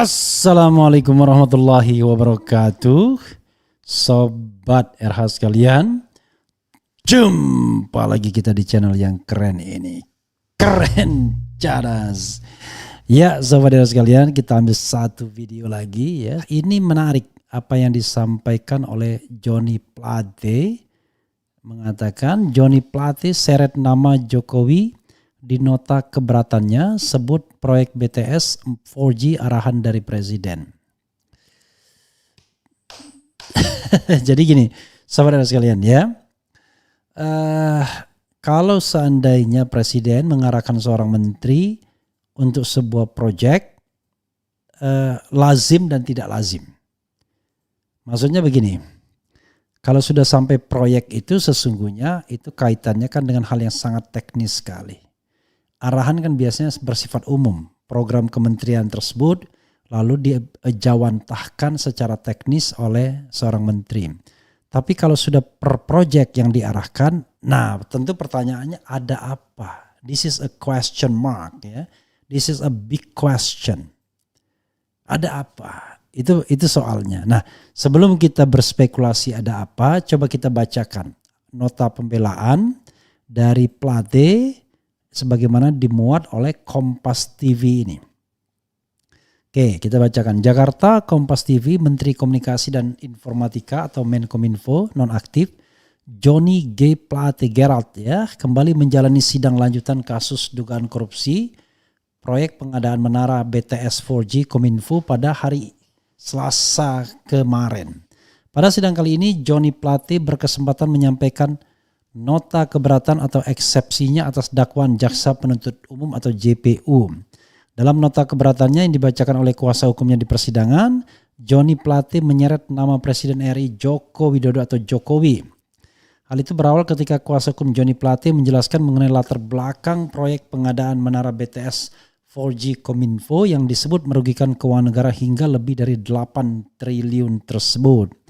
Assalamualaikum warahmatullahi wabarakatuh. Sobat RH sekalian, jumpa lagi kita di channel yang keren ini. Keren cadas. Ya Sobat RH sekalian, kita ambil satu video lagi ya. Ini menarik apa yang disampaikan oleh Johnny Plate. Mengatakan Johnny Plate seret nama Jokowi di nota keberatannya, sebut proyek BTS 4G arahan dari Presiden. Jadi gini, sahabat sekalian ya, kalau seandainya Presiden mengarahkan seorang menteri untuk sebuah proyek, lazim dan tidak lazim. Maksudnya begini, kalau sudah sampai proyek itu sesungguhnya itu kaitannya kan dengan hal yang sangat teknis sekali. Arahan kan biasanya bersifat umum, program kementerian tersebut lalu dijawantahkan secara teknis oleh seorang menteri. Tapi kalau sudah per proyek yang diarahkan, nah tentu pertanyaannya ada apa? This is a question mark ya. This is a big question. Ada apa? Itu soalnya. Nah, sebelum kita berspekulasi ada apa, coba kita bacakan nota pembelaan dari Plate sebagaimana dimuat oleh Kompas TV ini. Oke, kita bacakan. Jakarta, Kompas TV, Menteri Komunikasi dan Informatika atau Menkominfo nonaktif Johnny G. Plate Gerald ya kembali menjalani sidang lanjutan kasus dugaan korupsi proyek pengadaan menara BTS 4G Kominfo pada hari Selasa kemarin. Pada sidang kali ini Johnny Plate berkesempatan menyampaikan nota keberatan atau eksepsinya atas dakwaan Jaksa Penuntut Umum atau JPU. Dalam nota keberatannya yang dibacakan oleh kuasa hukumnya di persidangan, Johnny Plate menyeret nama Presiden RI Joko Widodo atau Jokowi. Hal itu berawal ketika kuasa hukum Johnny Plate menjelaskan mengenai latar belakang proyek pengadaan menara BTS 4G Kominfo yang disebut merugikan keuangan negara hingga lebih dari 8 triliun tersebut.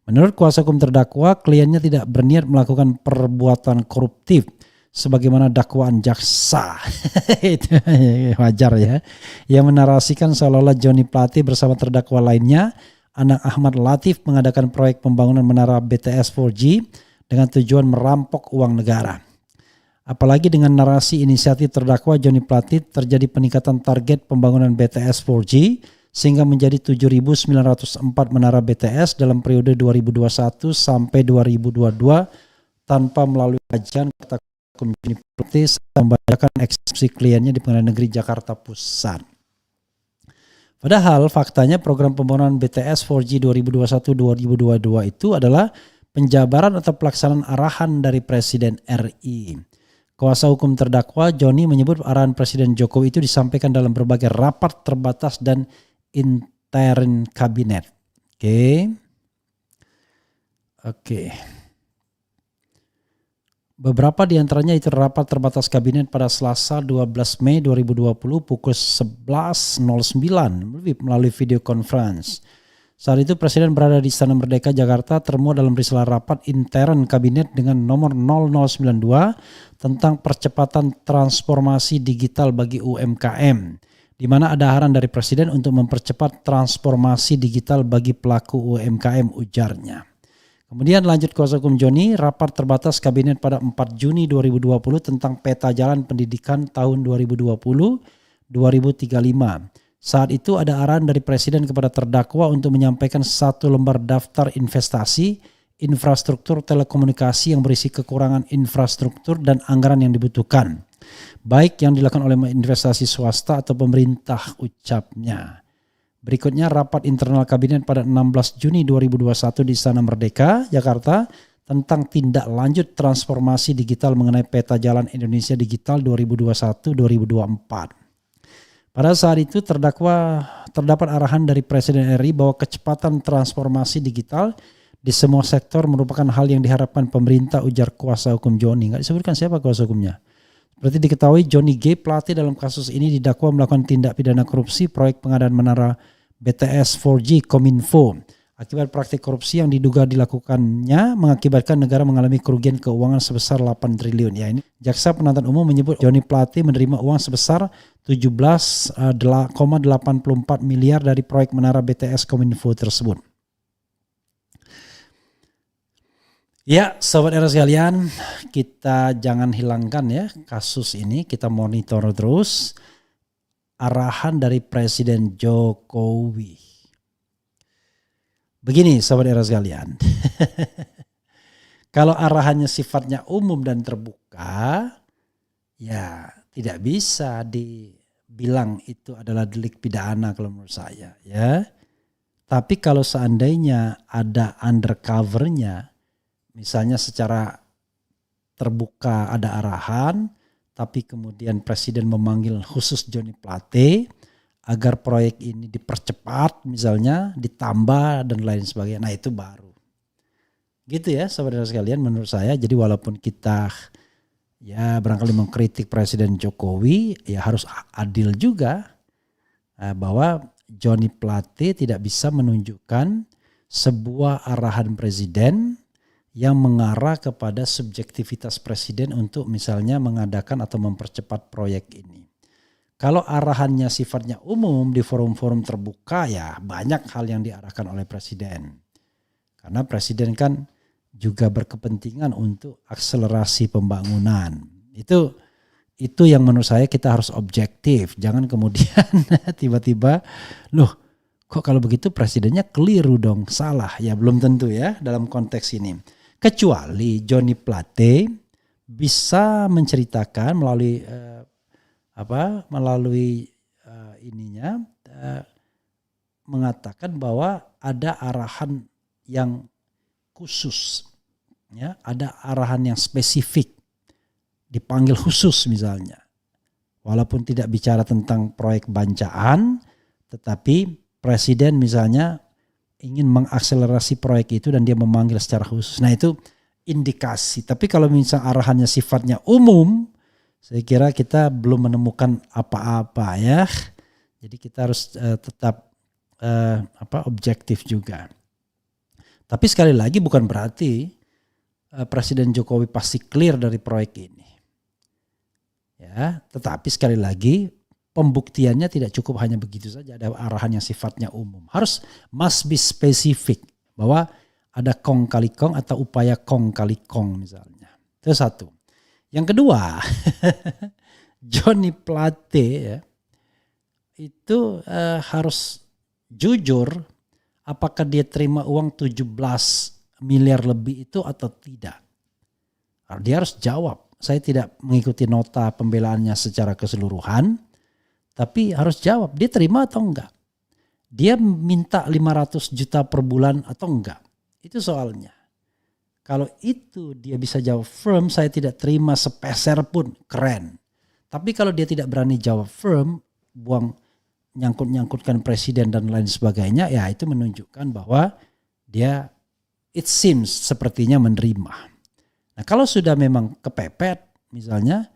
Menurut kuasa hukum terdakwa, kliennya tidak berniat melakukan perbuatan koruptif sebagaimana dakwaan jaksa. Itu wajar ya. Yang menarasikan seolah-olah Johnny Plate bersama terdakwa lainnya, anak Ahmad Latif, mengadakan proyek pembangunan menara BTS 4G dengan tujuan merampok uang negara. Apalagi dengan narasi inisiatif terdakwa Johnny Plate terjadi peningkatan target pembangunan BTS 4G sehingga menjadi 7.904 menara BTS dalam periode 2021 sampai 2022 tanpa melalui kajian, kata hukum Johnny Plate saat membacakan eksepsi kliennya di Pengadilan Negeri Jakarta Pusat. Padahal faktanya program pembangunan BTS 4G 2021-2022 itu adalah penjabaran atau pelaksanaan arahan dari Presiden RI. Kuasa hukum terdakwa Johnny menyebut arahan Presiden Jokowi itu disampaikan dalam berbagai rapat terbatas dan intern kabinet. Oke. Beberapa di antaranya itu rapat terbatas kabinet pada Selasa 12 Mei 2020 pukul 11.09 melalui video conference. Saat itu Presiden berada di Istana Merdeka Jakarta termuat dalam risalah rapat intern kabinet dengan nomor 0092 tentang percepatan transformasi digital bagi UMKM. Di mana ada arahan dari Presiden untuk mempercepat transformasi digital bagi pelaku UMKM, ujarnya. Kemudian lanjut kuasa hukum Johnny, rapat terbatas kabinet pada 4 Juni 2020 tentang peta jalan pendidikan tahun 2020-2035. Saat itu ada arahan dari Presiden kepada terdakwa untuk menyampaikan 1 lembar daftar investasi, infrastruktur telekomunikasi yang berisi kekurangan infrastruktur dan anggaran yang dibutuhkan, baik yang dilakukan oleh investasi swasta atau pemerintah, ucapnya. Berikutnya rapat internal kabinet pada 16 Juni 2021 di Istana Merdeka, Jakarta tentang tindak lanjut transformasi digital mengenai peta jalan Indonesia Digital 2021-2024. Pada saat itu terdapat arahan dari Presiden RI bahwa kecepatan transformasi digital di semua sektor merupakan hal yang diharapkan pemerintah, ujar kuasa hukum Johnny. Nggak disebutkan siapa kuasa hukumnya. Seperti diketahui Johnny G. Plate dalam kasus ini didakwa melakukan tindak pidana korupsi proyek pengadaan menara BTS 4G Kominfo. Akibat praktik korupsi yang diduga dilakukannya mengakibatkan negara mengalami kerugian keuangan sebesar 8 triliun. Ya, ini Jaksa Penuntut Umum menyebut Johnny Plate menerima uang sebesar 17,84 miliar dari proyek Menara BTS Kominfo tersebut. Ya, Sobat Era sekalian, kita jangan hilangkan ya kasus ini, kita monitor terus arahan dari Presiden Jokowi. Begini Sobat Era sekalian, kalau arahannya sifatnya umum dan terbuka, ya tidak bisa dibilang itu adalah delik pidana kalau menurut saya ya. Tapi kalau seandainya ada undercovernya, misalnya secara terbuka ada arahan, tapi kemudian Presiden memanggil khusus Johnny Plate agar proyek ini dipercepat misalnya, ditambah dan lain sebagainya. Nah itu baru. Gitu ya saudara sekalian menurut saya. Jadi walaupun kita ya barangkali mengkritik Presiden Jokowi, ya harus adil juga bahwa Johnny Plate tidak bisa menunjukkan sebuah arahan Presiden yang mengarah kepada subjektivitas Presiden untuk misalnya mengadakan atau mempercepat proyek ini. Kalau arahannya sifatnya umum di forum-forum terbuka ya banyak hal yang diarahkan oleh Presiden. Karena Presiden kan juga berkepentingan untuk akselerasi pembangunan. Itu yang menurut saya kita harus objektif. Jangan kemudian tiba-tiba loh kok kalau begitu Presidennya keliru dong, salah. Ya belum tentu ya dalam konteks ini. Kecuali Johnny Plate bisa menceritakan melalui mengatakan bahwa ada arahan yang khusus, ya, ada arahan yang spesifik, dipanggil khusus misalnya, walaupun tidak bicara tentang proyek bancaan, tetapi Presiden misalnya ingin mengakselerasi proyek itu dan dia memanggil secara khusus. Nah itu indikasi. Tapi kalau misalnya arahannya sifatnya umum, saya kira kita belum menemukan apa-apa ya. Jadi kita harus tetap objektif juga. Tapi sekali lagi bukan berarti Presiden Jokowi pasti clear dari proyek ini. Ya, tetapi sekali lagi pembuktiannya tidak cukup hanya begitu saja, ada arahan yang sifatnya umum. Must be spesifik bahwa ada kong kali kong atau upaya kong kali kong misalnya. Itu satu. Yang kedua, Johnny Plate ya, itu harus jujur apakah dia terima uang 17 miliar lebih itu atau tidak. Dia harus jawab. Saya tidak mengikuti nota pembelaannya secara keseluruhan, tapi harus jawab dia terima atau enggak. Dia minta 500 juta per bulan atau enggak. Itu soalnya. Kalau itu dia bisa jawab firm, saya tidak terima sepeser pun, keren. Tapi kalau dia tidak berani jawab firm, buang nyangkut-nyangkutkan Presiden dan lain sebagainya, ya itu menunjukkan bahwa dia it seems sepertinya menerima. Nah kalau sudah memang kepepet misalnya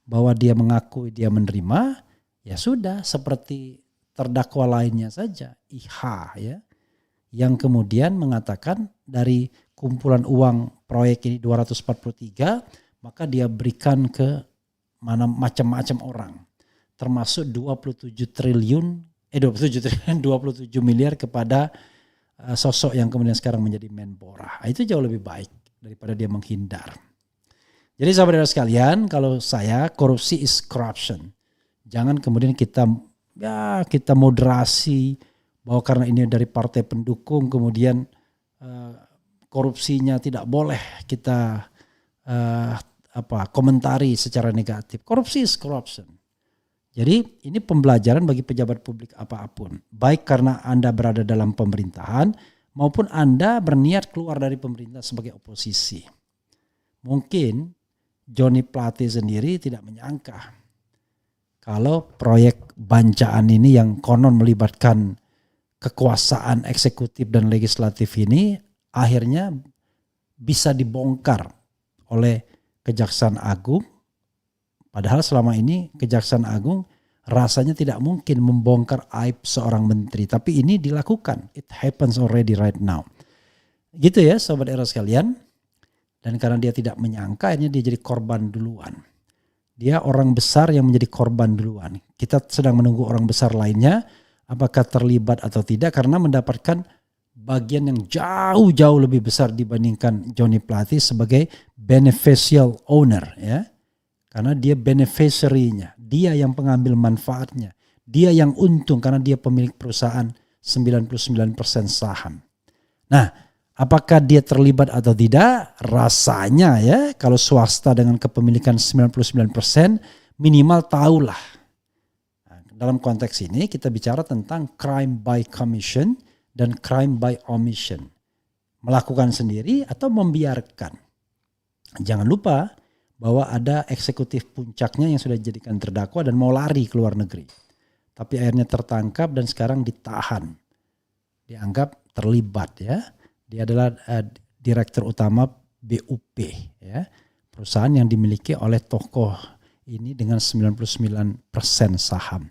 bahwa dia mengakui dia menerima, ya sudah seperti terdakwa lainnya saja, IH ya, yang kemudian mengatakan dari kumpulan uang proyek ini 243, maka dia berikan ke macam-macam orang, termasuk 27 miliar kepada sosok yang kemudian sekarang menjadi Menpora. Itu jauh lebih baik daripada dia menghindar. Jadi sahabat sekalian, kalau saya korupsi is corruption. Jangan kemudian kita moderasi bahwa karena ini dari partai pendukung kemudian korupsinya tidak boleh kita komentari secara negatif. Korupsi is corruption. Jadi ini pembelajaran bagi pejabat publik apapun. Baik karena Anda berada dalam pemerintahan maupun Anda berniat keluar dari pemerintah sebagai oposisi. Mungkin Johnny Plate sendiri tidak menyangka kalau proyek bancaan ini yang konon melibatkan kekuasaan eksekutif dan legislatif ini akhirnya bisa dibongkar oleh Kejaksaan Agung. Padahal selama ini Kejaksaan Agung rasanya tidak mungkin membongkar aib seorang menteri. Tapi ini dilakukan. It happens already right now. Gitu ya Sobat Era sekalian. Dan karena dia tidak menyangka, akhirnya dia jadi korban duluan. Dia orang besar yang menjadi korban duluan. Kita sedang menunggu orang besar lainnya, apakah terlibat atau tidak, karena mendapatkan bagian yang jauh-jauh lebih besar dibandingkan Johnny Plate sebagai beneficial owner. Ya. Karena dia beneficiary-nya, dia yang pengambil manfaatnya. Dia yang untung karena dia pemilik perusahaan 99% saham. Nah, apakah dia terlibat atau tidak? Rasanya ya, kalau swasta dengan kepemilikan 99% minimal tahulah. Nah, dalam konteks ini kita bicara tentang crime by commission dan crime by omission. Melakukan sendiri atau membiarkan. Jangan lupa bahwa ada eksekutif puncaknya yang sudah dijadikan terdakwa dan mau lari ke luar negeri. Tapi akhirnya tertangkap dan sekarang ditahan. Dianggap terlibat ya. Dia adalah direktur utama BUP ya. Perusahaan yang dimiliki oleh tokoh ini dengan 99% saham.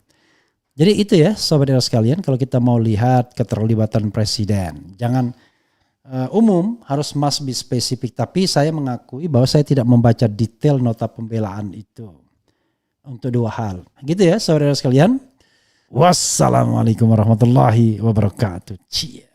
Jadi itu ya Sobat Era sekalian, kalau kita mau lihat keterlibatan presiden. Jangan umum, harus must be spesifik. Tapi saya mengakui bahwa saya tidak membaca detail nota pembelaan itu. Untuk dua hal. Gitu ya Sobat Era sekalian. Wassalamualaikum warahmatullahi wabarakatuh. Cie.